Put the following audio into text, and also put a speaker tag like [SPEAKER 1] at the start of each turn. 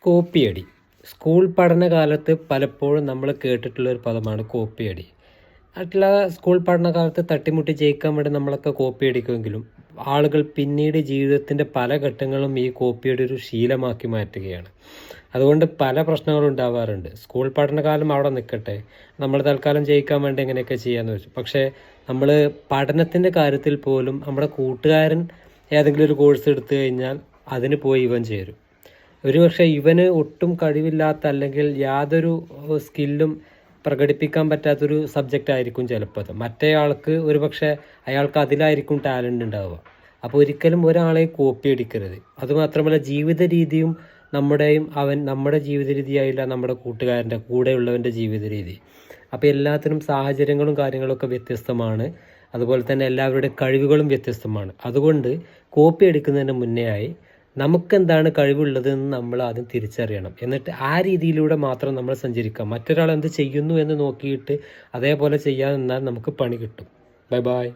[SPEAKER 1] കോപ്പിയടി. School പഠനകാലത്ത് പലപ്പോഴും നമ്മൾ കേട്ടിട്ടുള്ളൊരു പദമാണ് കോപ്പിയടി. മറ്റുള്ള സ്കൂൾ പഠനകാലത്ത് തട്ടിമുട്ടി ജയിക്കാൻ വേണ്ടി നമ്മളൊക്കെ കോപ്പിയടിക്കുമെങ്കിലും ആളുകൾ പിന്നീട് ജീവിതത്തിൻ്റെ പല ഘട്ടങ്ങളും ഈ കോപ്പിയടി ഒരു ശീലമാക്കി മാറ്റുകയാണ്. അതുകൊണ്ട് പല പ്രശ്നങ്ങളും ഉണ്ടാവാറുണ്ട്. സ്കൂൾ പഠനകാലം അവിടെ നിൽക്കട്ടെ, നമ്മൾ തൽക്കാലം ജയിക്കാൻ വേണ്ടി എങ്ങനെയൊക്കെ ചെയ്യാമെന്ന് വെച്ചു. പക്ഷേ നമ്മൾ പഠനത്തിൻ്റെ കാര്യത്തിൽ പോലും നമ്മുടെ കൂട്ടുകാരൻ ഏതെങ്കിലും ഒരു കോഴ്സ് എടുത്തു കഴിഞ്ഞാൽ അതിന് പോയി ഇവൻ ചേരും. ഒരുപക്ഷെ ഇവന് ഒട്ടും കഴിവില്ലാത്ത അല്ലെങ്കിൽ യാതൊരു സ്കില്ലും പ്രകടിപ്പിക്കാൻ പറ്റാത്തൊരു സബ്ജക്റ്റ് ആയിരിക്കും ചിലപ്പോൾ അത്. മറ്റേ ആൾക്ക് ഒരുപക്ഷെ അയാൾക്ക് അതിലായിരിക്കും ടാലൻ്റ് ഉണ്ടാവുക. അപ്പോൾ ഒരിക്കലും ഒരാളെ കോപ്പി അടിക്കരുത്. അതുമാത്രമല്ല ജീവിത രീതിയും നമ്മുടെ ജീവിത രീതിയായില്ല നമ്മുടെ കൂട്ടുകാരൻ്റെ കൂടെയുള്ളവൻ്റെ ജീവിത രീതി. അപ്പോൾ എല്ലാത്തിനും സാഹചര്യങ്ങളും കാര്യങ്ങളൊക്കെ വ്യത്യസ്തമാണ്. അതുപോലെ തന്നെ എല്ലാവരുടെ കഴിവുകളും വ്യത്യസ്തമാണ്. അതുകൊണ്ട് കോപ്പി അടിക്കുന്നതിന് മുന്നേ ആയി നമുക്കെന്താണ് കഴിവുള്ളതെന്ന് നമ്മൾ ആദ്യം തിരിച്ചറിയണം. എന്നിട്ട് ആ രീതിയിലൂടെ മാത്രം നമ്മൾ സഞ്ചരിക്കാം. മറ്റൊരാൾ എന്ത് ചെയ്യുന്നു എന്ന് നോക്കിയിട്ട് അതേപോലെ ചെയ്യാൻ നിന്നാൽ നമുക്ക് പണി കിട്ടും. Bye bye.